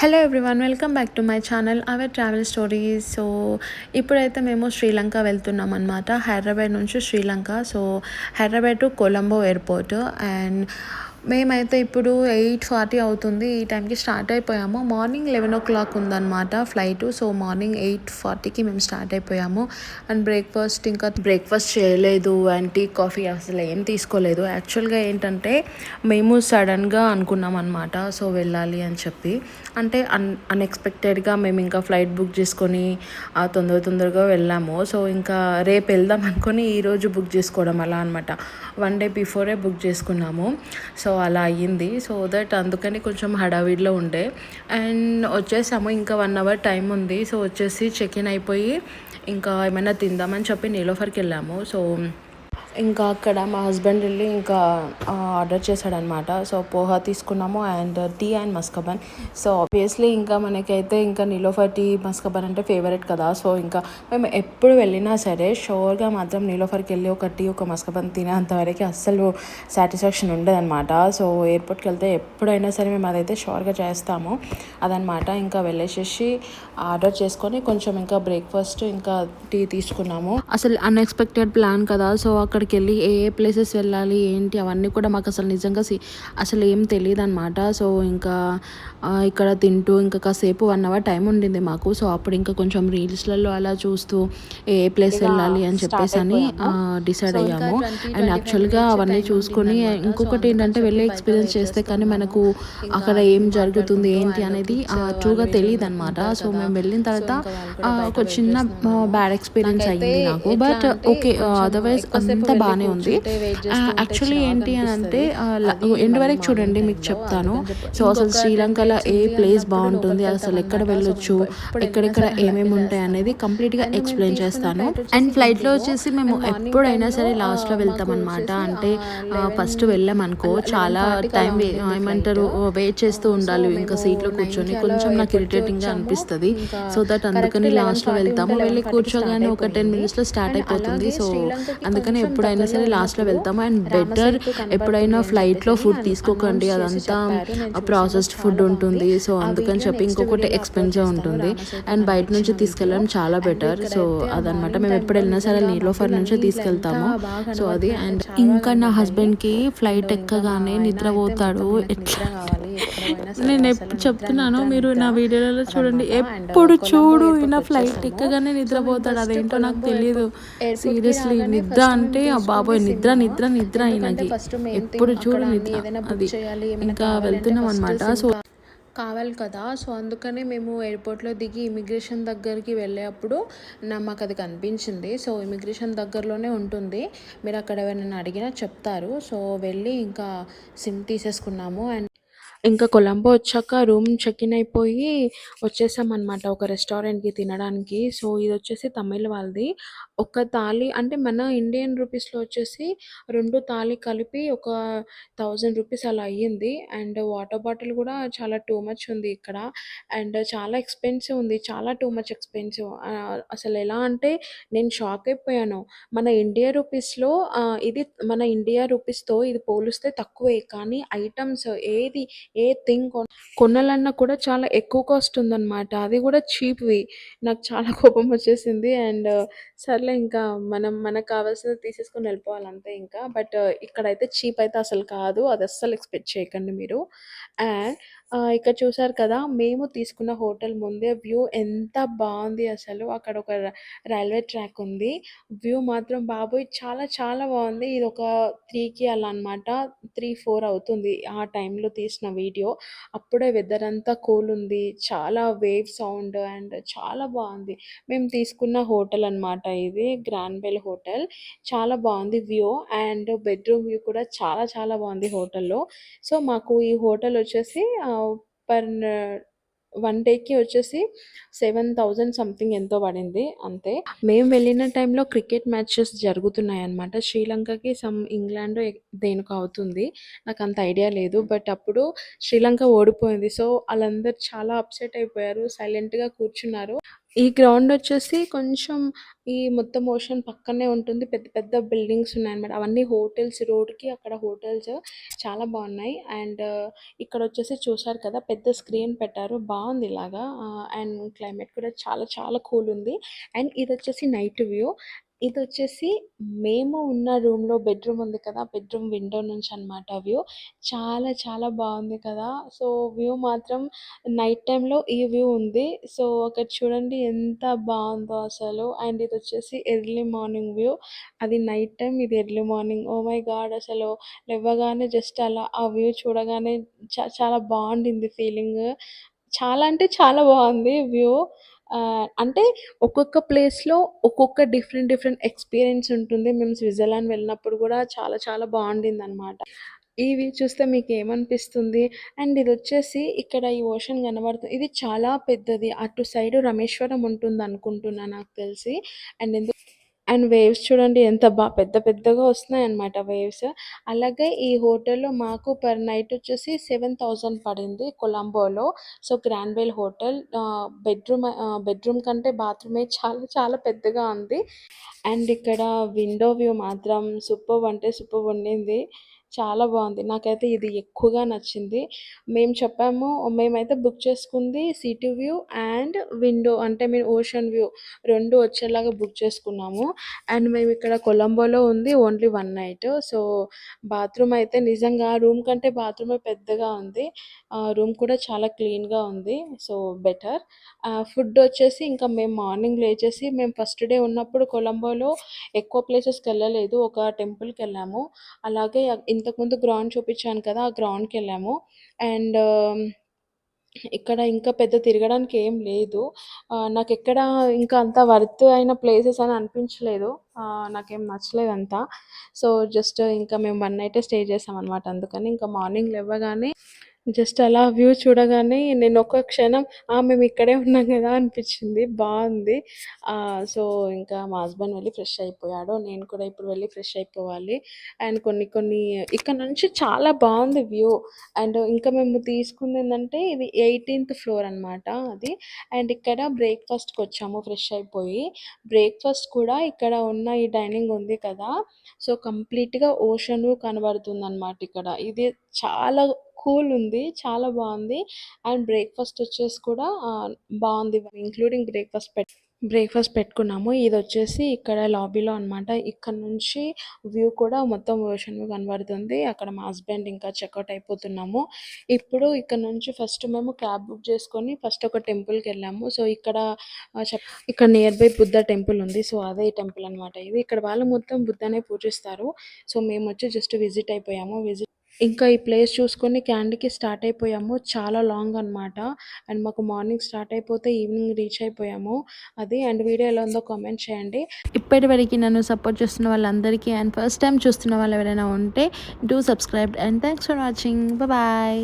Hello everyone, welcome back to my channel our travel stories. So ఇప్పుడైతే మేము శ్రీలంక వెళ్తున్నాం అనమాట. హైదరాబాద్ నుంచి Sri Lanka. So Hyderabad to Colombo airport. And మేమైతే ఇప్పుడు 8:40 అవుతుంది. ఈ టైంకి స్టార్ట్ అయిపోయాము. మార్నింగ్ 11 o'clock ఉందన్నమాట ఫ్లైట్. సో మార్నింగ్ 8:40కి మేము స్టార్ట్ అయిపోయాము. అండ్ బ్రేక్ఫాస్ట్ చేయలేదు. అండ్ టీ కాఫీ అసలు ఏం తీసుకోలేదు. యాక్చువల్గా ఏంటంటే మేము సడన్గా అనుకున్నాం అనమాట. సో వెళ్ళాలి అని చెప్పి, అంటే అన్ఎక్స్పెక్టెడ్గా మేము ఇంకా ఫ్లైట్ బుక్ చేసుకొని తొందరగా వెళ్ళాము. సో ఇంకా రేపు వెళ్దాం అనుకొని ఈరోజు బుక్ చేసుకోవడం అలా అనమాట. 1 day బిఫోరే బుక్ చేసుకున్నాము. సో అలా అయ్యింది. సో దట్ అందుకని కొంచెం హడావిడిలో ఉండే. అండ్ వచ్చేసాము. ఇంకా 1 hour టైం ఉంది. సో వచ్చేసి చెక్ ఇన్ అయిపోయి ఇంకా ఏమైనా తిందామని చెప్పి నీలోఫర్కి వెళ్ళాము. సో ఇంకా అక్కడ మా హస్బెండ్ వెళ్ళి ఇంకా ఆర్డర్ చేశాడనమాట. సో పోహా తీసుకున్నాము and tea and maska bun. So obviously ఇంకా మనకైతే ఇంకా నీలోఫర్ టీ మస్కబన్ అంటే ఫేవరెట్ కదా. సో ఇంకా మేము ఎప్పుడు వెళ్ళినా సరే షోర్గా మాత్రం నీలోఫర్కి వెళ్ళి ఒక టీ ఒక మస్కబన్ తినేంతవరకు అస్సలు సాటిస్ఫాక్షన్ ఉండదన్నమాట. సో ఎయిర్పోర్ట్కి వెళ్తే ఎప్పుడైనా సరే మేము అదైతే షోర్గా చేస్తాము అదనమాట. ఇంకా వెళ్ళేసేసి ఆర్డర్ చేసుకొని కొంచెం ఇంకా బ్రేక్ఫాస్ట్ ఇంకా టీ తీసుకున్నాము. అసలు అన్ఎక్స్పెక్టెడ్ ప్లాన్ కదా. సో అక్కడికి వెళ్ళి ఏ ప్లేసెస్ వెళ్ళాలి ఏంటి అవన్నీ కూడా మాకు అసలు నిజంగా అసలు ఏం తెలియదు అనమాట. సో ఇంకా ఇక్కడ తింటూ ఇంకా కాసేపు 1 hour టైం ఉండింది మాకు. సో అప్పుడు ఇంకా కొంచెం రీల్స్లలో అలా చూస్తూ ఏ ప్లేస్ వెళ్ళాలి అని చెప్పేసి అని డిసైడ్ అయ్యాము. అండ్ యాక్చువల్గా అవన్నీ చూసుకొని ఇంకొకటి ఏంటంటే వెళ్ళి ఎక్స్పీరియన్స్ చేస్తే కానీ మనకు అక్కడ ఏం జరుగుతుంది ఏంటి అనేది ట్రూగా తెలియదు అనమాట. సో మేము వెళ్ళిన తర్వాత ఒక చిన్న బ్యాడ్ ఎక్స్పీరియన్స్ అయ్యింది నాకు. బట్ ఓకే, అదర్వైజ్ అంతా బాగానే ఉంది. యాక్చువల్లీ ఏంటి అని అంటే ఎండ్ వరకు చూడండి, మీకు చెప్తాను. సో అసలు శ్రీలంకలో ఏ ప్లేస్ బాగుంటుంది, అసలు ఎక్కడ వెళ్ళొచ్చు, ఎక్కడెక్కడ ఏమేమి ఉంటాయి అనేది కంప్లీట్గా ఎక్స్ప్లెయిన్ చేస్తాను. అండ్ ఫ్లైట్లో వచ్చేసి మేము ఎప్పుడైనా సరే లాస్ట్లో వెళ్తాం అనమాట. అంటే ఫస్ట్ వెళ్ళామనుకో చాలా టైం ఏమంటారు వెయిట్ చేస్తూ ఉండాలి ఇంకా సీట్లో కూర్చొని. కొంచెం నాకు ఇరిటేటింగ్గా అనిపిస్తుంది. సో దట్ అందుకని లాస్ట్లో వెళ్తాము. వెళ్ళి కూర్చోగానే ఒక 10 minutesలో స్టార్ట్ అయిపోతుంది. సో అందుకని ఎప్పుడైనా సరే లాస్ట్లో వెళ్తాము. అండ్ బెటర్ ఎప్పుడైనా ఫ్లైట్లో ఫుడ్ తీసుకోకండి, అదంతా ప్రాసెస్డ్ ఫుడ్ ఉంటుంది. సో అందుకని చెప్పి ఇంకొకటి ఎక్స్పెన్సివ్ ఉంటుంది. అండ్ బయట నుంచి తీసుకెళ్ళడం చాలా బెటర్. సో అదనమాట. మేము ఎప్పుడు వెళ్ళినా సరే నీలోఫర్ నుంచే తీసుకెళ్తాము. సో అది. అండ్ ఇంకా నా హస్బెండ్కి ఫ్లైట్ ఎక్కగానే నిద్రపోతాడు. ఎట్లా నేను ఎప్పుడు చెప్తున్నాను, మీరు నా వీడియోలలో చూడండి, ఎప్పుడు చూడు ఈయన ఫ్లైట్ ఎక్కగానే నిద్రపోతాడు. అదేంటో నాకు తెలియదు. సీరియస్లీ నిద్ర అంటే బాబోయ్, నిద్ర ఆయనకి ఎప్పుడు చూడు నిద్ర. అది ఇంకా వెళ్తున్నాం అనమాట. సో కావాలి కదా. సో అందుకని మేము ఎయిర్పోర్ట్లో దిగి ఇమిగ్రేషన్ దగ్గరికి వెళ్ళేటప్పుడు మాకు అది కనిపించింది. సో ఇమిగ్రేషన్ దగ్గరలోనే ఉంటుంది, మీరు అక్కడ ఎవరైనా అడిగినా చెప్తారు. సో వెళ్ళి ఇంకా సిమ్ తీసేసుకున్నాము. అండ్ ఇంకా కొలంబో వచ్చాక రూమ్ చెక్ ఇన్ అయిపోయి వచ్చేసామన్నమాట ఒక రెస్టారెంట్కి తినడానికి. సో ఇది వచ్చేసి తమిళ్ వాళ్ళది. ఒక థాలీ అంటే మన ఇండియన్ రూపీస్లో వచ్చేసి 2 థాలీ కలిపి ఒక 1000 రూపీస్ అలా అయ్యింది. అండ్ వాటర్ బాటిల్ కూడా చాలా టూ మచ్ ఉంది ఇక్కడ. అండ్ చాలా ఎక్స్పెన్సివ్ ఉంది, చాలా టూ మచ్ ఎక్స్పెన్సివ్. అసలు ఎలా అంటే నేను షాక్ అయిపోయాను. మన ఇండియా రూపీస్లో ఇది మన ఇండియా రూపీస్తో ఇది పోలిస్తే తక్కువే, కానీ ఐటమ్స్ ఏది ఏ థింగ్ కొనాలన్నా కూడా చాలా ఎక్కువ కాస్ట్ ఉందన్నమాట. అది కూడా చీప్‌వి. నాకు చాలా కోపం వచ్చేసింది. అండ్ సర్లే ఇంకా మనకు కావాల్సినది తీసేసుకొని వెళ్ళిపోవాలి అంతే ఇంకా. బట్ ఇక్కడైతే చీప్ అయితే అసలు కాదు. అది అస్సలు ఎక్స్‌పెక్ట్ చేయకండి మీరు. అండ్ ఇక్కడ చూసారు కదా, మేము తీసుకున్న హోటల్ ముందే వ్యూ ఎంత బాగుంది అసలు. అక్కడ ఒక రైల్వే ట్రాక్ ఉంది. వ్యూ మాత్రం బాబోయ్ చాలా చాలా బాగుంది. ఇది ఒక 3కి అలా అనమాట. 3, 4 అవుతుంది ఆ టైంలో తీసిన వీడియో. అప్పుడే వెదర్ అంతా కూల్ ఉంది, చాలా వేవ్ సౌండ్ అండ్ చాలా బాగుంది. మేము తీసుకున్న హోటల్ అనమాట ఇది, గ్రాండ్ బెల్ హోటల్. చాలా బాగుంది వ్యూ. అండ్ బెడ్రూమ్ వ్యూ కూడా చాలా చాలా బాగుంది హోటల్లో. సో మాకు ఈ హోటల్ వచ్చేసి పర్ 1 డేకి వచ్చేసి 7,000 సంథింగ్ ఎంతో పడింది అంతే. మేము వెళ్ళిన టైంలో క్రికెట్ మ్యాచెస్ జరుగుతున్నాయి అనమాట. శ్రీలంకకి ఇంగ్లాండ్ దేనికో అవుతుంది, నాకు అంత ఐడియా లేదు. బట్ అప్పుడు శ్రీలంక ఓడిపోయింది. సో వాళ్ళందరూ చాలా అప్సెట్ అయిపోయారు, సైలెంట్గా కూర్చున్నారు. ఈ గ్రౌండొచ్చేసి కొంచెం ఈ మొత్తం ఓషన్ పక్కనే ఉంటుంది. పెద్ద పెద్ద బిల్డింగ్స్ ఉన్నాయన్నమాట. అవన్నీ హోటల్స్ రోడ్‌కి అక్కడ హోటల్స్ చాలా బావున్నాయి. అండ్ ఇక్కడొచ్చేసి చూసారు కదా! పెద్ద స్క్రీన్ పెట్టారు. బావుంది ఇలాగా. అండ్ క్లైమేట్ కూడా చాలా చాలా కూల్ ఉంది. అండ్ ఇదొచ్చేసి నైట్ వ్యూ. ఇదొచ్చేసి మేము ఉన్న రూమ్‌లో బెడ్‌రూమ్ ఉంది కదా! బెడ్‌రూమ్ విండో నుంచి అన్నమాట వ్యూ. చాలా చాలా బావుంది కదా! సో, వ్యూ మాత్రం నైట్ టైమ్‌లో ఈ వ్యూ ఉంది. సో, అక్కడ చూడండి ఎంత బావుందో అసలు. అండ్ ఇదొచ్చేసి ఎర్లీ మార్నింగ్ వ్యూ. అది నైట్ టైమ్, ఇది early morning. Oh my God! అసలు లెవ్వగానే జస్ట్ అలా ఆ వ్యూ చూడగానే చాలా బావుండింది ఫీలింగ్. చాలా అంటే చాలా బావుంది వ్యూ. అంటే ఒక్కొక్క ప్లేస్‌లో ఒక్కొక్క డిఫరెంట్ డిఫరెంట్ ఎక్స్‌పీరియన్స్ ఉంటుంది. మేము స్విట్జర్లాండ్ వెళ్ళినప్పుడు గూడా చాలా చాలా బావుండిందనమాట. ఈ వ్యూ చూస్తే మీకేమనిపిస్తుంది? అండ్ ఇదొచ్చేసి ఇక్కడ ఈ ఓషన్ ఇది చాలా పెద్దది. అటు సైడు రామేశ్వరం ఉంటుందనుకుంటున్నా నాకు తెలిసి. అండ్ అండ్ వేవ్స్ చూడండి ఎంత పెద్ద పెద్దగా వస్తున్నాయన్నమాట వేవ్స్. అలాగే ఈ హోటల్‌లో మాకు పర్ నైట్ వచ్చేసి 7,000 పడింది కొలంబోలో. సో, గ్రాండ్‌వేల్ హోటల్ బెడ్‌రూమ్ కంటే బాత్రూమే చాలా చాలా పెద్దగా ఉంది. అండ్ ఇక్కడ విండో వ్యూ మాత్రం సూపర్బ్ అంటే సూపర్బ్ ఉండింది. చాలా బావుంది. నాకైతే ఇది ఎక్కువగా నచ్చింది. మేమైతే బుక్ చేసుకుంది సిటీ వ్యూ అండ్ విండో అంటే ఓషన్ వ్యూ 2 వచ్చేలాగా బుక్ చేసుకున్నాము. అండ్ మేమిక్కడ కొలంబోలో ఉంది ఓన్లీ 1 నైట్. సో, బాత్రూమ్ అయితే నిజంగా రూమ్ కంటే బాత్రూమే పెద్దగా ఉంది. రూమ్ కూడా చాలా క్లీన్‌గా ఉంది. So, better. ఫుడ్డొచ్చేసి ఇంకా మేము మార్నింగ్ లేచేసి మేము ఫస్ట్ డే ఉన్నప్పుడు కొలంబోలో ఎక్కువ ప్లేసెస్‌కెళ్ళలేదు. ఒక టెంపుల్‌కెళ్ళాము. అలాగే ఇంతకుముందు గ్రౌండ్ చూపిచ్చాను కదా! ఆ గ్రౌండ్‌కెళ్ళాము. అండ్ ఇక్కడ ఇంకా పెద్ద తిరగడానికి ఏం లేదు. నాకెక్కడ ఇంకా అంత వర్త్ అయిన ప్లేసెస్ అని అనిపించలేదు. నాకేం నచ్చలేదంతా. సో, జస్ట్ ఇంకా మేము 1 నైటే స్టే చేసామనమాట. అందుకని ఇంకా మార్నింగ్ లెవ్వగానే జస్ట్ అలా వ్యూ చూడగానే నేను ఒక క్షణం మేము ఇక్కడే ఉన్నాం గదా! అనిపిచ్చింది. బావుంది. సో, ఇంకా మా హస్బెండ్ వెళ్లి ఫ్రెష్ అయిపోయాడు. నేను కూడా ఇప్పుడు వెళ్లి ఫ్రెష్ అయిపోవాలి. అండ్ కొన్ని కొన్ని ఇక్కడ నుంచి చాలా బావుంది వ్యూ. అండ్ ఇంకా మేము తీసుకుందేందంటే ఇది 18థ్ ఫ్లోర్ అనమాట అది. అండ్ ఇక్కడ బ్రేక్‌ఫాస్ట్‌కొచ్చాము ఫ్రెష్ అయిపోయి. బ్రేక్‌ఫాస్ట్ కూడా ఇక్కడ ఉన్న ఈ డైనింగ్ ఉంది కదా! సో, కంప్లీట్‌గా ఓషన్ వ్యూ కనబడుతుందనమాట ఇక్కడ. ఇది చాలా కూల్ ఉంది. చాలా బావుంది. అండ్ బ్రేక్‌ఫాస్ట్ వచ్చేసి కూడా బావుంది. ఇంక్లూడింగ్ బ్రేక్‌ఫాస్ట్ పెట్టుకున్నాము. ఇదొచ్చేసి ఇక్కడ లాబీలో అనమాట. ఇక్కడ నుంచి వ్యూ కూడా మొత్తం ఓషన్ వ్యూ కనబడుతుంది. అక్కడ మా హస్బెండ్ ఇంకా చెక్‌ఔట్ అయిపోతున్నాము. ఇప్పుడు ఇక్కడ నుంచి ఫస్ట్ మేము క్యాబ్ బుక్ చేసుకొని ఫస్ట్ ఒక టెంపుల్‌కెళ్ళాము. సో, ఇక్కడ నియర్ బై బుద్ధ టెంపుల్ ఉంది. సో, అదే టెంపుల్ అనమాట ఇది. ఇక్కడ వాళ్ళు మొత్తం బుద్ధనే పూజిస్తారు. సో, మేమొచ్చి జస్ట్ విజిట్ అయిపోయాము. ఇంకా ఈ ప్లేస్ చూసుకొని క్యాండీకి స్టార్ట్ అయిపోయాము. చాలా లాంగ్ అనమాట. అండ్ మాకు మార్నింగ్ స్టార్ట్ అయిపోతే ఈవినింగ్ రీచ్ అయిపోయాము. అండ్ వీడియో ఎలా ఉందో కామెంట్ చేయండి. ఇప్పటివరకు నన్ను సపోర్ట్ చేస్తున్న వాళ్ళందరికీ అండ్ ఫస్ట్ టైం చూస్తున్న వాళ్ళు ఎవరైనా ఉంటే do subscribe and thanks for watching. Bye.